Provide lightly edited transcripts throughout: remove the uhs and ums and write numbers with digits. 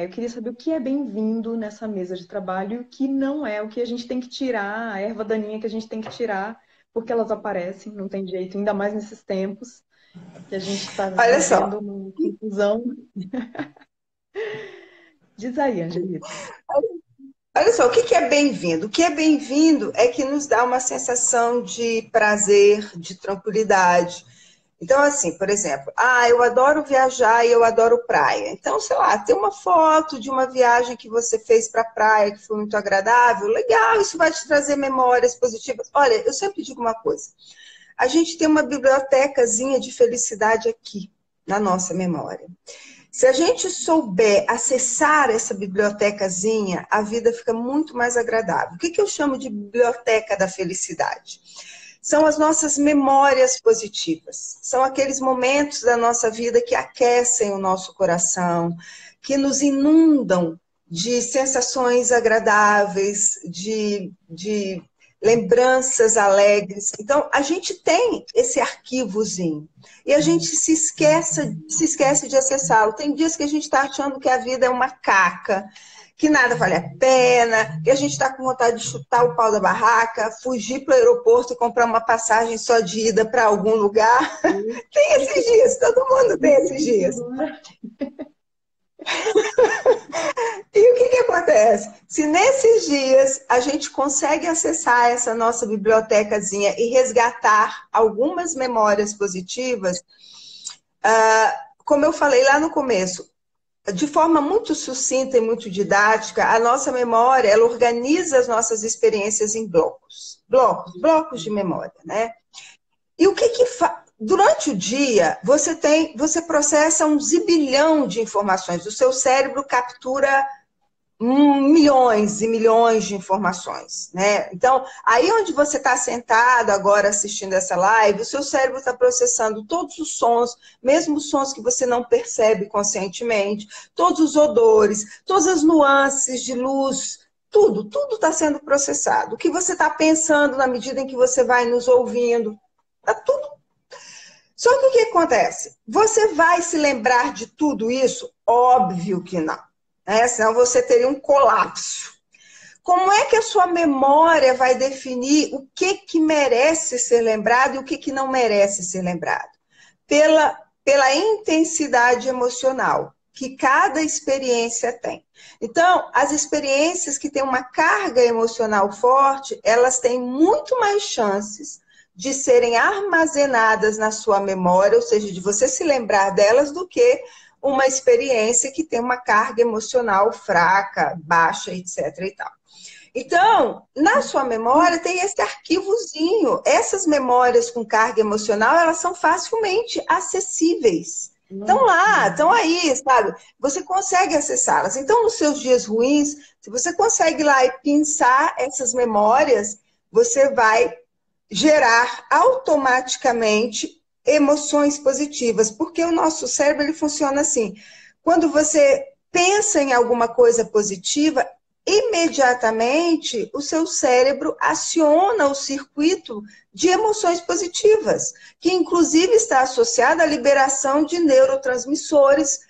Eu queria saber o que é bem-vindo nessa mesa de trabalho e o que não é, o que a gente tem que tirar, a erva daninha que a gente tem que tirar, porque elas aparecem, não tem jeito, ainda mais nesses tempos que a gente está Olha só, vivendo uma confusão. Diz aí, Angelita. olha só, o que que é bem-vindo? O que é bem-vindo é que nos dá uma sensação de prazer, de tranquilidade. Então, assim, por exemplo, eu adoro viajar e eu adoro praia. Então, sei lá, tem uma foto de uma viagem que você fez para a praia que foi muito agradável, legal, isso vai te trazer memórias positivas. Olha, eu sempre digo uma coisa: a gente tem uma bibliotecazinha de felicidade aqui na nossa memória. Se a gente souber acessar essa bibliotecazinha, a vida fica muito mais agradável. O que eu chamo de biblioteca da felicidade? São as nossas memórias positivas. São aqueles momentos da nossa vida que aquecem o nosso coração, que nos inundam de sensações agradáveis, de lembranças alegres. Então, a gente tem esse arquivozinho e a gente se esquece de acessá-lo. Tem dias que a gente está achando que a vida é uma caca, que nada vale a pena, que a gente está com vontade de chutar o pau da barraca, fugir para o aeroporto e comprar uma passagem só de ida para algum lugar. Tem esses dias, todo mundo tem esses Inclusive dias. agora. E o que acontece? Se nesses dias a gente consegue acessar essa nossa bibliotecazinha e resgatar algumas memórias positivas, como eu falei lá no começo, de forma muito sucinta e muito didática, a nossa memória, ela organiza as nossas experiências em blocos de memória, né? E o que durante o dia, você processa um zibilhão de informações. O seu cérebro captura milhões e milhões de informações, né? Então, aí onde você está sentado agora assistindo essa live, o seu cérebro está processando todos os sons, mesmo os sons que você não percebe conscientemente, todos os odores, todas as nuances de luz, tudo está sendo processado. O que você está pensando na medida em que você vai nos ouvindo, está tudo. Só que o que acontece? Você vai se lembrar de tudo isso? Óbvio que não, né? Senão você teria um colapso. Como é que a sua memória vai definir o que merece ser lembrado e o que não merece ser lembrado? Pela intensidade emocional que cada experiência tem. Então, as experiências que têm uma carga emocional forte, elas têm muito mais chances de serem armazenadas na sua memória, ou seja, de você se lembrar delas, do que uma experiência que tem uma carga emocional fraca, baixa, etc. e tal. Então, na sua memória tem esse arquivozinho. Essas memórias com carga emocional, elas são facilmente acessíveis. Estão lá, estão aí, sabe? Você consegue acessá-las. Então, nos seus dias ruins, se você consegue ir lá e pensar essas memórias, você vai gerar automaticamente emoções positivas, porque o nosso cérebro ele funciona assim. Quando você pensa em alguma coisa positiva, imediatamente o seu cérebro aciona o circuito de emoções positivas, que inclusive está associada à liberação de neurotransmissores,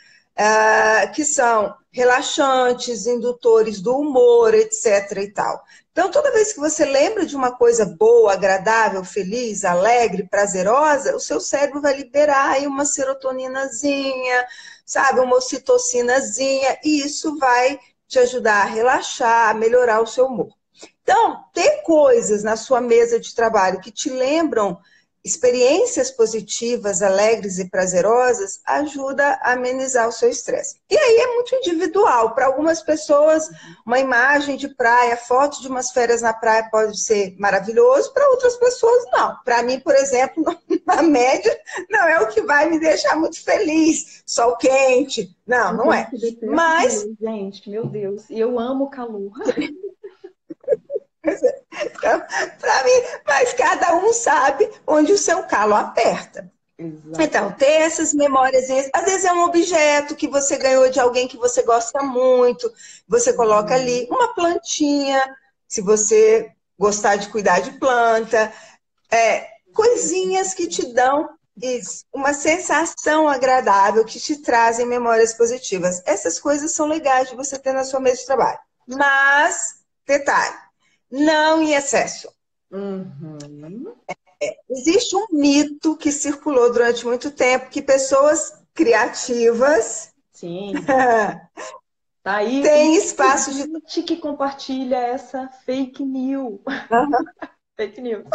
que são relaxantes, indutores do humor, etc. e tal. Então, toda vez que você lembra de uma coisa boa, agradável, feliz, alegre, prazerosa, o seu cérebro vai liberar aí uma serotoninazinha, sabe, uma ocitocinazinha, e isso vai te ajudar a relaxar, a melhorar o seu humor. Então, ter coisas na sua mesa de trabalho que te lembram experiências positivas, alegres e prazerosas, ajuda a amenizar o seu estresse. E aí é muito individual. Para algumas pessoas, uma imagem de praia, foto de umas férias na praia pode ser maravilhoso, para outras pessoas não. Para mim, por exemplo, na média, não é o que vai me deixar muito feliz. Sol quente, não, Tem não gente é. que detesta o Mas, calor, gente, meu Deus. E eu amo o calor. para mim, mas cada um sabe onde o seu calo aperta. Então, Exato. ter essas memórias, às vezes é um objeto que você ganhou de alguém que você gosta muito, você coloca ali Uhum. uma plantinha, se você gostar de cuidar de planta, coisinhas que te dão. Isso, uma sensação agradável que te trazem memórias positivas. Essas coisas são legais de você ter na sua mesa de trabalho. Mas, detalhe, não em excesso. Uhum. Existe um mito que circulou durante muito tempo que pessoas criativas Sim, tá aí. Tem têm muita espaço de. gente que compartilha essa fake news. Fake news.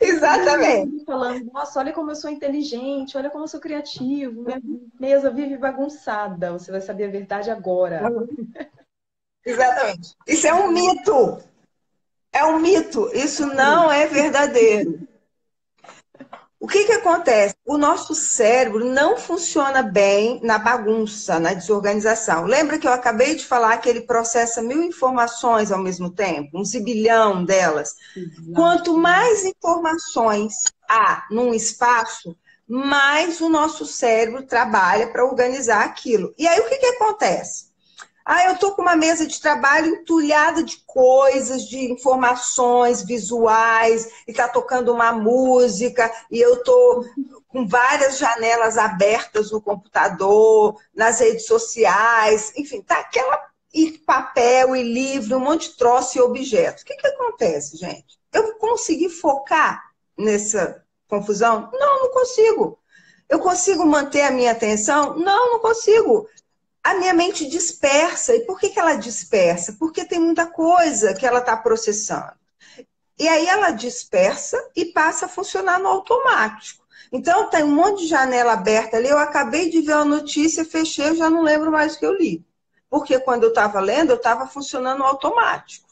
Exatamente. Falando, nossa, olha como eu sou inteligente, olha como eu sou criativo, minha mesa vive bagunçada. Você vai saber a verdade agora. Exatamente. Isso é um mito. É um mito. Isso não é verdadeiro. O que que acontece? O nosso cérebro não funciona bem na bagunça, na desorganização. Lembra que eu acabei de falar que ele processa 1000 informações ao mesmo tempo, um zibilhão delas? Exato. Quanto mais informações há num espaço, mais o nosso cérebro trabalha para organizar aquilo. E aí o que que acontece? Ah, eu estou com uma mesa de trabalho entulhada de coisas, de informações visuais, e está tocando uma música, e eu estou com várias janelas abertas no computador, nas redes sociais, enfim, tá aquela e papel e livro, um monte de troço e objeto. O que que acontece, gente? Eu consegui focar nessa confusão? Não, não consigo. Eu consigo manter a minha atenção? Não, não consigo. A minha mente dispersa. E por que que ela dispersa? Porque tem muita coisa que ela está processando. E aí ela dispersa e passa a funcionar no automático. Então, tem um monte de janela aberta ali. Eu acabei de ver uma notícia, fechei, eu já não lembro mais o que eu li. Porque quando eu estava lendo, eu estava funcionando no automático.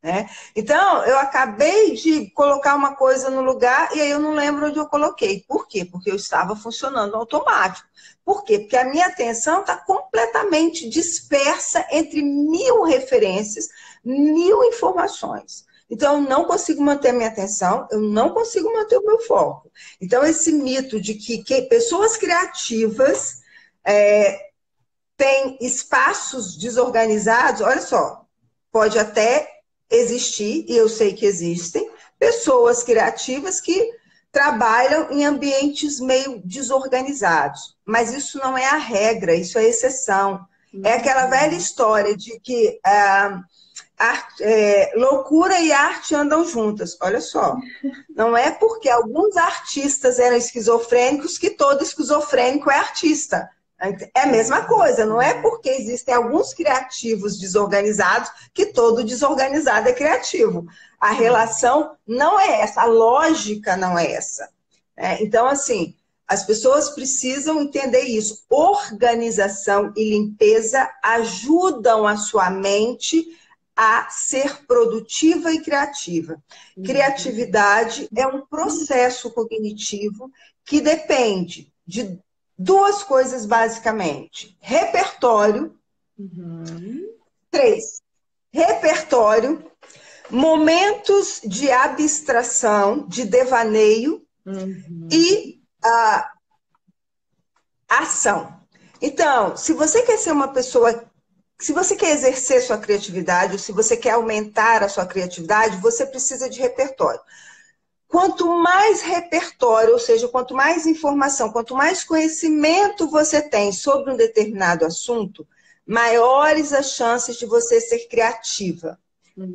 Né? Então, eu acabei de colocar uma coisa no lugar e aí eu não lembro onde eu coloquei. Por quê? Porque eu estava funcionando automático. Por quê? Porque a minha atenção está completamente dispersa entre 1000 referências, 1000 informações. Então, eu não consigo manter a minha atenção, eu não consigo manter o meu foco. Então, esse mito de que pessoas criativas têm espaços desorganizados, olha só, pode até existir, e eu sei que existem, pessoas criativas que trabalham em ambientes meio desorganizados. Mas isso não é a regra, isso é exceção. É aquela velha história de que loucura e arte andam juntas. Olha só, não é porque alguns artistas eram esquizofrênicos que todo esquizofrênico é artista. É a mesma coisa, não é porque existem alguns criativos desorganizados que todo desorganizado é criativo. A relação não é essa, a lógica não é essa. Então, assim, as pessoas precisam entender isso. Organização e limpeza ajudam a sua mente a ser produtiva e criativa. Criatividade é um processo cognitivo que depende de duas coisas, basicamente. Repertório. 3. Repertório. Momentos de abstração, de devaneio. E ação. Então, se você quer ser uma pessoa, se você quer exercer sua criatividade, ou se você quer aumentar a sua criatividade, você precisa de repertório. Quanto mais repertório, ou seja, quanto mais informação, quanto mais conhecimento você tem sobre um determinado assunto, maiores as chances de você ser criativa.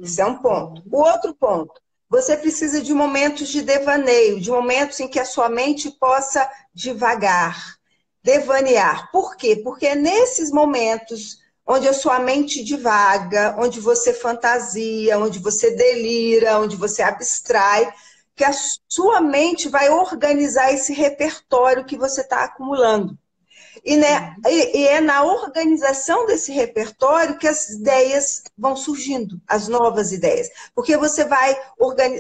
Esse é um ponto. O outro ponto, você precisa de momentos de devaneio, de momentos em que a sua mente possa divagar, devanear. Por quê? Porque é nesses momentos onde a sua mente divaga, onde você fantasia, onde você delira, onde você abstrai, que a sua mente vai organizar esse repertório que você está acumulando. E é na organização desse repertório que as ideias vão surgindo, as novas ideias. Porque você vai,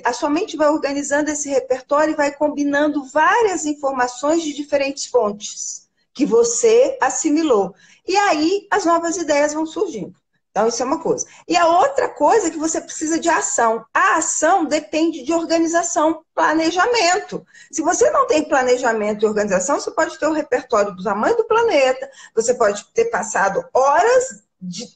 a sua mente vai organizando esse repertório e vai combinando várias informações de diferentes fontes que você assimilou. E aí as novas ideias vão surgindo. Então, isso é uma coisa. E a outra coisa é que você precisa de ação. A ação depende de organização, planejamento. Se você não tem planejamento e organização, você pode ter o repertório do tamanho do planeta, você pode ter passado horas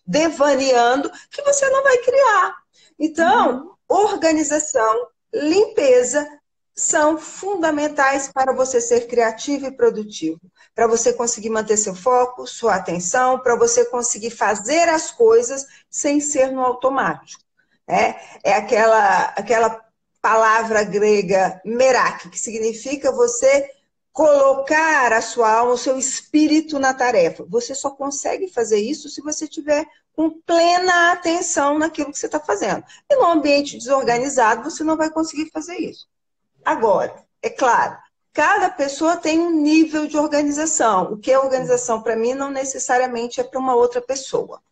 devaneando que você não vai criar. Então, organização, limpeza, são fundamentais para você ser criativo e produtivo, para você conseguir manter seu foco, sua atenção, para você conseguir fazer as coisas sem ser no automático. É aquela palavra grega merak, que significa você colocar a sua alma, o seu espírito na tarefa. Você só consegue fazer isso se você tiver com plena atenção naquilo que você está fazendo. E num ambiente desorganizado, você não vai conseguir fazer isso. Agora, é claro, cada pessoa tem um nível de organização. O que é organização para mim não necessariamente é para uma outra pessoa.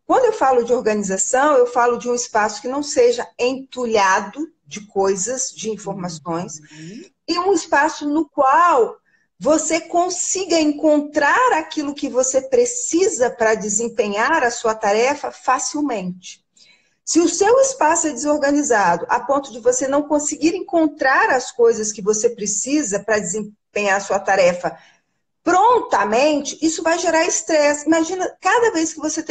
Quando eu falo de organização, eu falo de um espaço que não seja entulhado de coisas, de informações, e um espaço no qual você consiga encontrar aquilo que você precisa para desempenhar a sua tarefa facilmente. Se o seu espaço é desorganizado, a ponto de você não conseguir encontrar as coisas que você precisa para desempenhar a sua tarefa prontamente, isso vai gerar estresse. Imagina, cada vez que você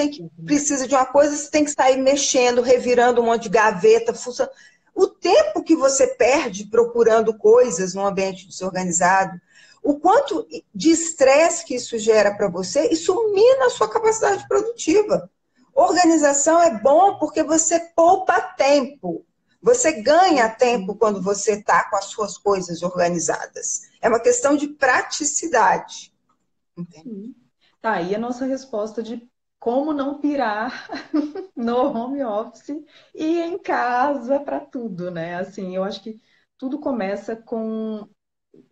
precisa de uma coisa, você tem que sair mexendo, revirando um monte de gaveta, funcionando. O tempo que você perde procurando coisas num ambiente desorganizado, o quanto de estresse que isso gera para você, isso mina a sua capacidade produtiva. Organização é bom porque você poupa tempo. Você ganha tempo quando você está com as suas coisas organizadas. É uma questão de praticidade. Sim. Tá aí a nossa resposta de como não pirar no home office e em casa para tudo, né? Assim, eu acho que tudo começa com,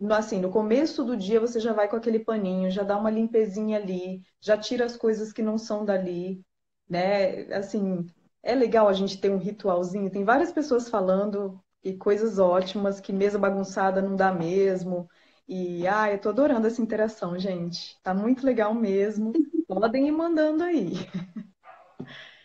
assim, no começo do dia você já vai com aquele paninho, já dá uma limpezinha ali, já tira as coisas que não são dali, né? Assim, é legal a gente ter um ritualzinho. Tem várias pessoas falando e coisas ótimas, que mesa bagunçada não dá mesmo. E, eu tô adorando essa interação, gente. Tá muito legal mesmo. Podem ir mandando aí.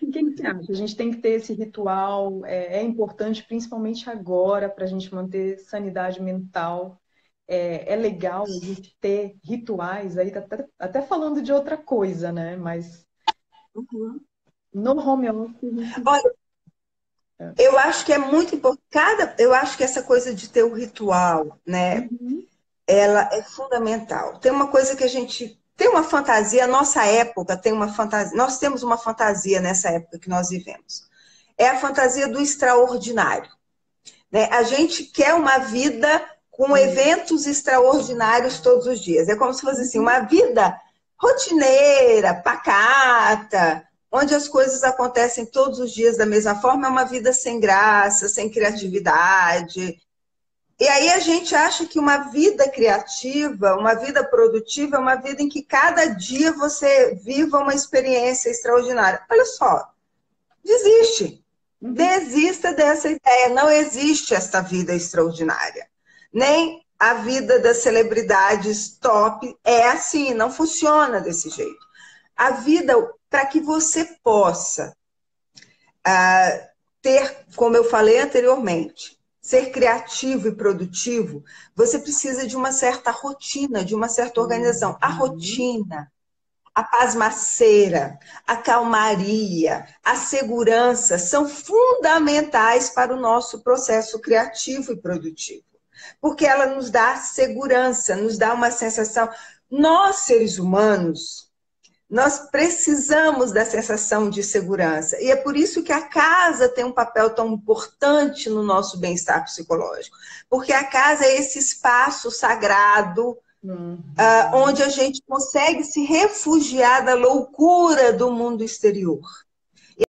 O que que você acha? A gente tem que ter esse ritual, é importante, principalmente agora, para a gente manter sanidade mental. É legal a gente ter rituais aí, tá até falando de outra coisa, né? Mas no home office, a gente... Olha, eu acho que é muito importante. Eu acho que essa coisa de ter o ritual, né? Uhum. Ela é fundamental. Tem uma coisa que a gente tem uma fantasia, a nossa época tem uma fantasia, nós temos uma fantasia nessa época que nós vivemos. É a fantasia do extraordinário, né? A gente quer uma vida com eventos extraordinários todos os dias. É como se fosse assim, uma vida rotineira, pacata, onde as coisas acontecem todos os dias da mesma forma, é uma vida sem graça, sem criatividade. E aí a gente acha que uma vida criativa, uma vida produtiva, é uma vida em que cada dia você viva uma experiência extraordinária. Olha só, desiste. Desista dessa ideia. Não existe esta vida extraordinária. Nem a vida das celebridades top é assim, não funciona desse jeito. A vida, para que você possa ter, como eu falei anteriormente, ser criativo e produtivo, você precisa de uma certa rotina, de uma certa organização. A rotina, a pasmaceira, a calmaria, a segurança são fundamentais para o nosso processo criativo e produtivo. Porque ela nos dá segurança, nos dá uma sensação. Nós, seres humanos, nós precisamos da sensação de segurança. E é por isso que a casa tem um papel tão importante no nosso bem-estar psicológico. Porque a casa é esse espaço sagrado, onde a gente consegue se refugiar da loucura do mundo exterior.